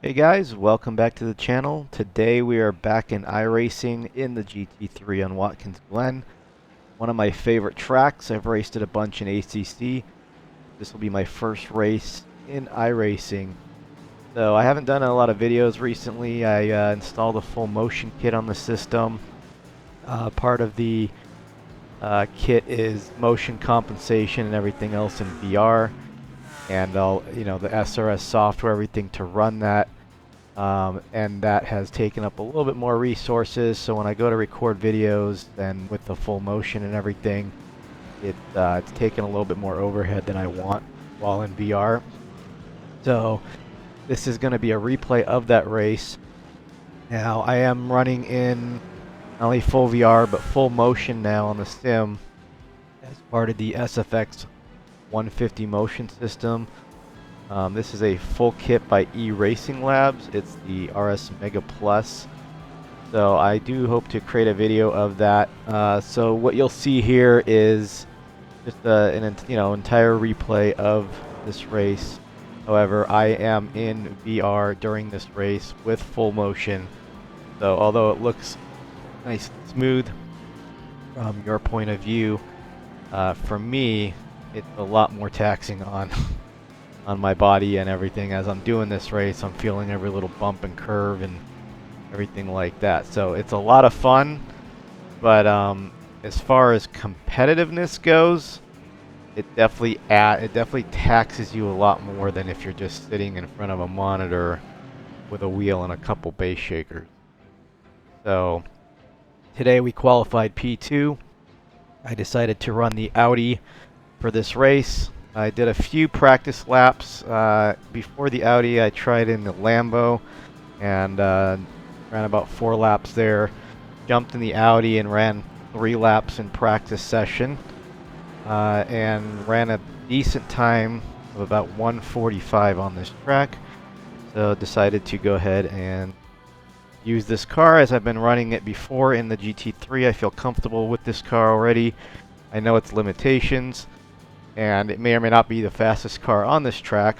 Hey guys, welcome back to the channel. Today we are back in iRacing in the GT3 on Watkins Glen. One of my favorite tracks. I've raced it a bunch in ACC. This will be my first race in iRacing. So I haven't done a lot of videos recently. I installed a full motion kit on the system. Part of the kit is motion compensation and everything else in VR. And the SRS software, everything to run that. And that has taken up a little bit more resources, so when I go to record videos, then with the full motion and everything, it's taken a little bit more overhead than I want while in VR. So this is going to be a replay of that race. Now I am running in not only full VR but full motion now on the sim as part of the SFX 150 motion system. This is a full kit by iRacing Labs. It's the RS Mega Plus. So I do hope to create a video of that. So what you'll see here is just an entire replay of this race. However, I am in VR during this race with full motion. So although it looks nice and smooth from your point of view, for me, it's a lot more taxing on my body and everything. As I'm doing this race, I'm feeling every little bump and curve and everything like that. So it's a lot of fun, but as far as competitiveness goes, it definitely taxes you a lot more than if you're just sitting in front of a monitor with a wheel and a couple base shakers. So today we qualified P2. I decided to run the Audi for this race. I did a few practice laps. Before the Audi, I tried in the Lambo and ran about 4 laps there. Jumped in the Audi and ran 3 laps in practice session and ran a decent time of about 1:45 on this track. So decided to go ahead and use this car as I've been running it before in the GT3. I feel comfortable with this car already. I know its limitations, and it may or may not be the fastest car on this track,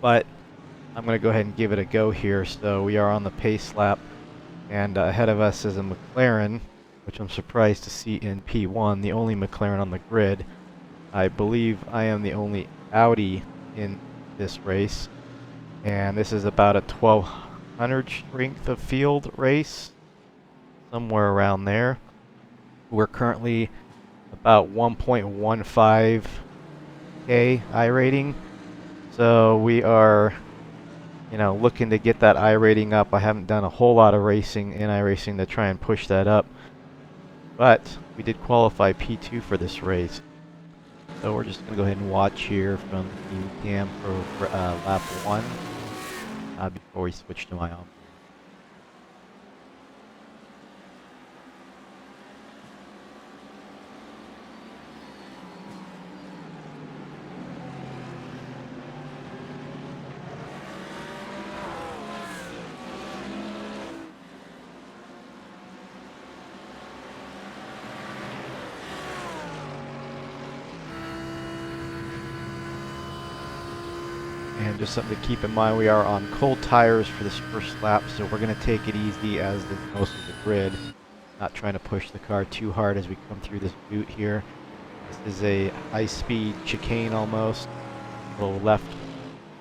but I'm going to go ahead and give it a go here. So we are on the pace lap, and ahead of us is a McLaren, which I'm surprised to see in P1, the only McLaren on the grid. I believe I am the only Audi in this race, and this is about a 1200 strength of field race, somewhere around there. We're currently about 1.15k iRating, so we are looking to get that iRating up. I haven't done a whole lot of racing in iRacing to try and push that up, but we did qualify P2 for this race. So we're just going to go ahead and watch here from the cam for lap 1 before we switch to my own. And just something to keep in mind, we are on cold tires for this first lap, so we're going to take it easy as is most of the grid. Not trying to push the car too hard as we come through this boot here. This is a high-speed chicane almost. A little left,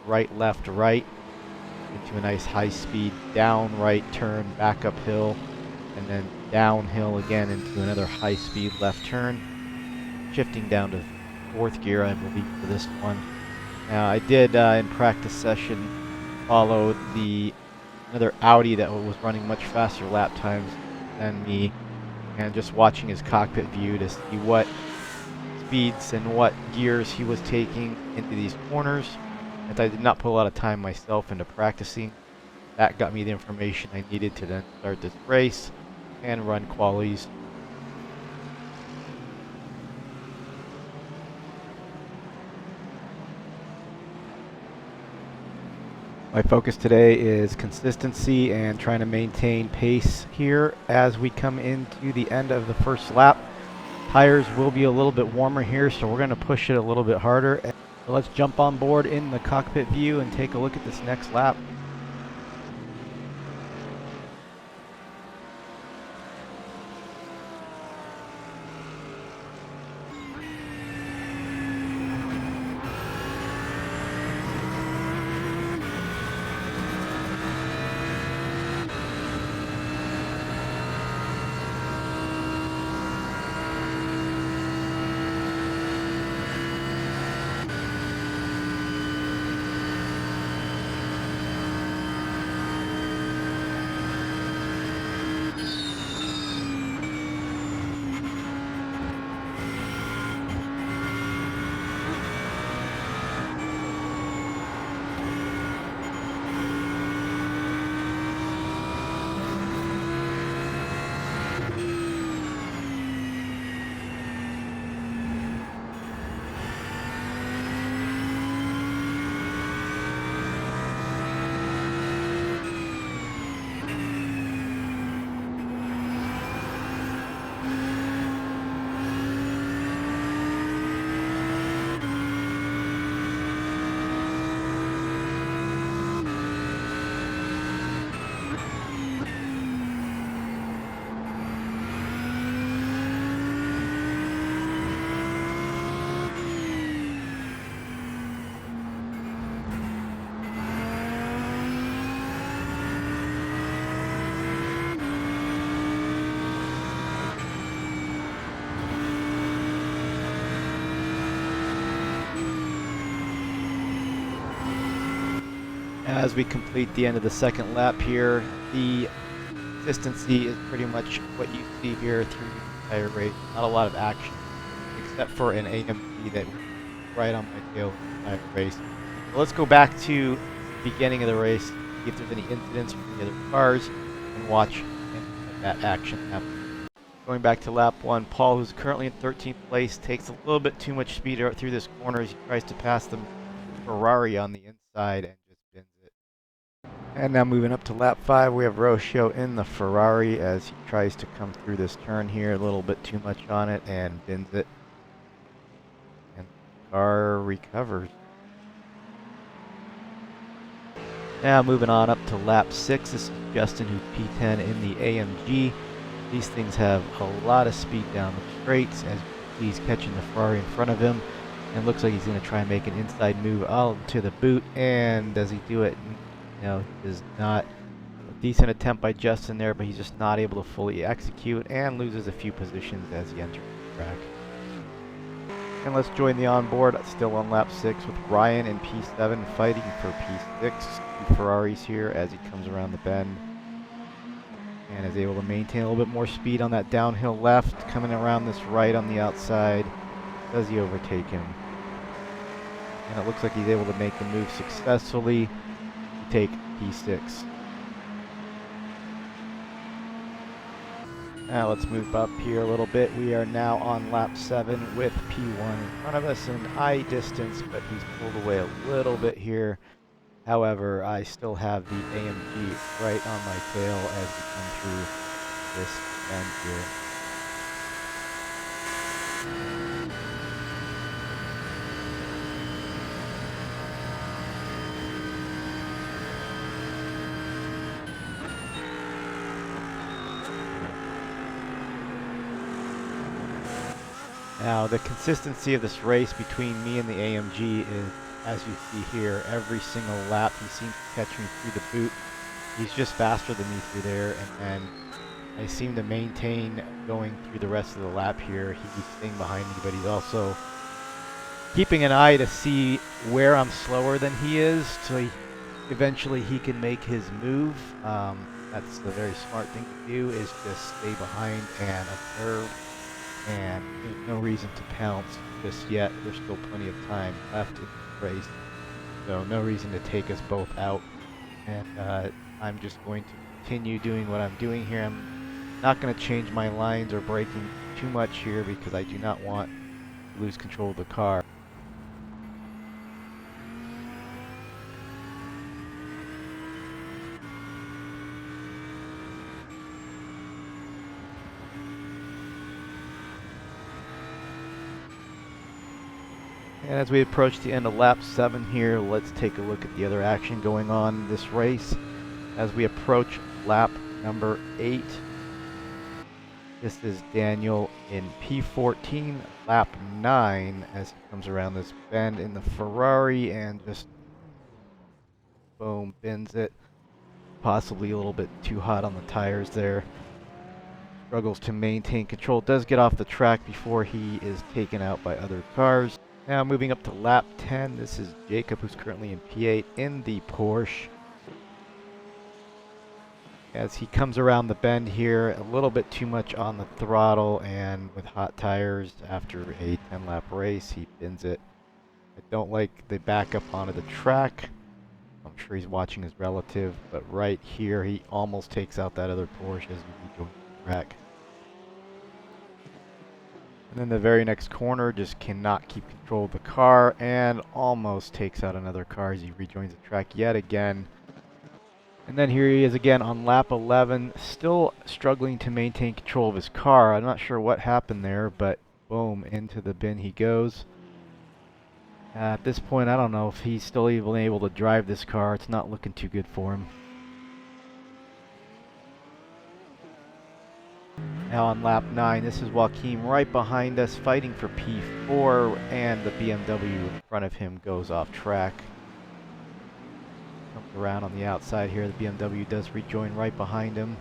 right, into a nice high-speed down right turn, back uphill, and then downhill again into another high-speed left turn. Shifting down to 4th gear, I believe, for this one. Now, I did, in practice session, follow another Audi that was running much faster lap times than me, and just watching his cockpit view to see what speeds and what gears he was taking into these corners. As I did not put a lot of time myself into practicing, that got me the information I needed to then start this race and run qualies. My focus today is consistency and trying to maintain pace here as we come into the end of the first lap. Tires will be a little bit warmer here, so we're going to push it a little bit harder. So let's jump on board in the cockpit view and take a look at this next lap. As we complete the end of the second lap here, the consistency is pretty much what you see here through the entire race. Not a lot of action, except for an AMG that was right on my tail the entire race. So let's go back to the beginning of the race, see if there's any incidents from the other cars, and watch that action happen. Going back to lap 1, Paul, who's currently in 13th place, takes a little bit too much speed through this corner as he tries to pass the Ferrari on the inside and just bins it. And now moving up to lap 5, we have Rocio in the Ferrari as he tries to come through this turn here, a little bit too much on it, and bins it. And the car recovers. Now moving on up to lap 6, this is Justin, who's P10 in the AMG. These things have a lot of speed down the straights as he's catching the Ferrari in front of him. And looks like he's going to try and make an inside move out to the boot. And does he do it? No, he does not. A decent attempt by Justin there, but he's just not able to fully execute and loses a few positions as he enters the track. And let's join the onboard, still on lap 6, with Ryan in P7 fighting for P6. Two Ferraris here as he comes around the bend. And is able to maintain a little bit more speed on that downhill left, coming around this right on the outside. Does he overtake him? And it looks like he's able to make the move successfully to take P6. Now let's move up here a little bit. We are now on lap 7 with P1 in front of us in eye distance, but he's pulled away a little bit here. However, I still have the AMG right on my tail as we come through this bend here. Now, the consistency of this race between me and the AMG is, as you see here, every single lap he seems to catch me through the boot. He's just faster than me through there, and I seem to maintain going through the rest of the lap here. He's staying behind me, but he's also keeping an eye to see where I'm slower than he is, so eventually he can make his move. That's the very smart thing to do, is just stay behind and observe. And there's no reason to pounce just yet. There's still plenty of time left in the race, so no reason to take us both out. And I'm just going to continue doing what I'm doing here. I'm not going to change my lines or braking too much here because I do not want to lose control of the car. And as we approach the end of lap 7 here, let's take a look at the other action going on in this race. As we approach lap number 8, this is Daniel in P14, lap 9, as he comes around this bend in the Ferrari and just, boom, bends it. Possibly a little bit too hot on the tires there. Struggles to maintain control. Does get off the track before he is taken out by other cars. Now moving up to lap 10, this is Jacob, who's currently in P8 in the Porsche. As he comes around the bend here, a little bit too much on the throttle, and with hot tires after a 10-lap race, he bins it. I don't like the backup onto the track. I'm sure he's watching his relative, but right here, he almost takes out that other Porsche as he rejoins the track. And then the very next corner, just cannot keep control of the car and almost takes out another car as he rejoins the track yet again. And then here he is again on lap 11, still struggling to maintain control of his car. I'm not sure what happened there, but boom, into the bin he goes. At this point, I don't know if he's still even able to drive this car. It's not looking too good for him. Now on lap 9, this is Joaquin right behind us, fighting for P4, and the BMW in front of him goes off track. Comes around on the outside here. The BMW does rejoin right behind him,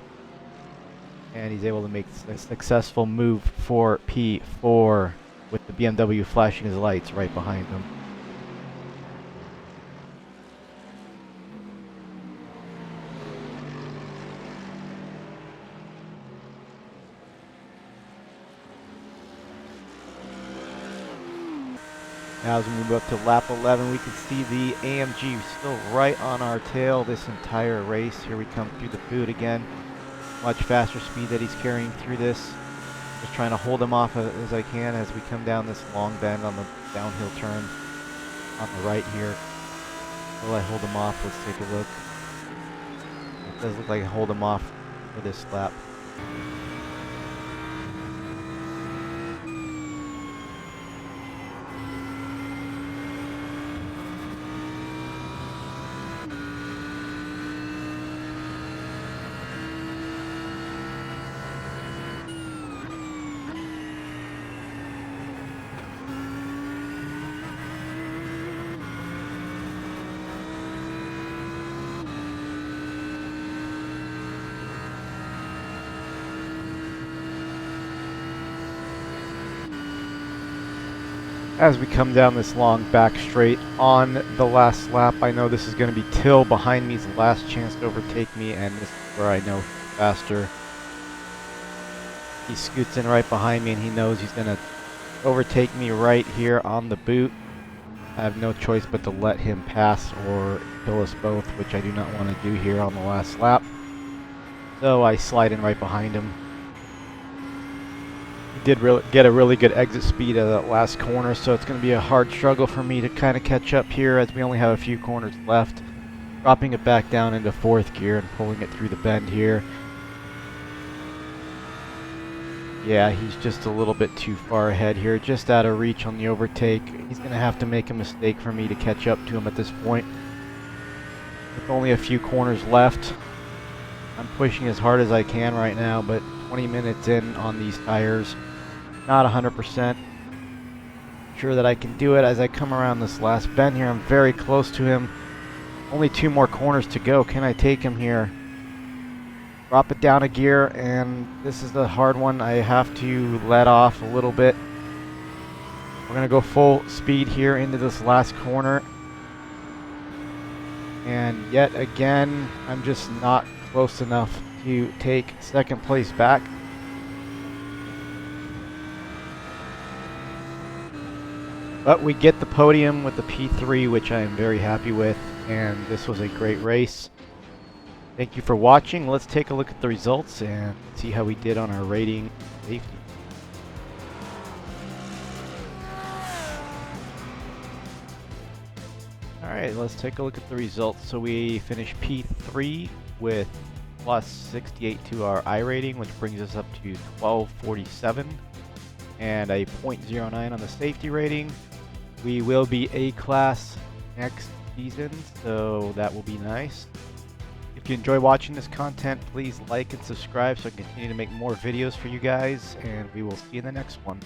and he's able to make a successful move for P4 with the BMW flashing his lights right behind him. Now as we move up to lap 11, we can see the AMG still right on our tail this entire race. Here we come through the boot again. Much faster speed that he's carrying through this. Just trying to hold him off as I can as we come down this long bend on the downhill turn on the right here. Will I hold him off? Let's take a look. It does look like I hold him off for this lap. As we come down this long back straight on the last lap, I know this is going to be Till behind me's last chance to overtake me, and this is where I know faster. He scoots in right behind me and he knows he's going to overtake me right here on the boot. I have no choice but to let him pass or kill us both, which I do not want to do here on the last lap. So I slide in right behind him. Did get a really good exit speed at that last corner, so it's going to be a hard struggle for me to kind of catch up here as we only have a few corners left. Dropping it back down into 4th gear and pulling it through the bend here. Yeah, he's just a little bit too far ahead here, just out of reach on the overtake. He's going to have to make a mistake for me to catch up to him at this point. With only a few corners left, I'm pushing as hard as I can right now, but 20 minutes in on these tires, not 100% sure that I can do it. As I come around this last bend here, I'm very close to him. Only 2 more corners to go. Can I take him here? Drop it down a gear, and this is the hard one. I have to let off a little bit. We're going to go full speed here into this last corner. And yet again, I'm just not close enough to take 2nd place back. But we get the podium with the P3, which I am very happy with, and this was a great race. Thank you for watching. Let's take a look at the results and see how we did on our rating safety. Alright, let's take a look at the results. So we finished P3 with plus 68 to our iRating, which brings us up to 1247, and a 0.09 on the safety rating. We will be A-class next season, so that will be nice. If you enjoy watching this content, please like and subscribe so I can continue to make more videos for you guys, and we will see you in the next one.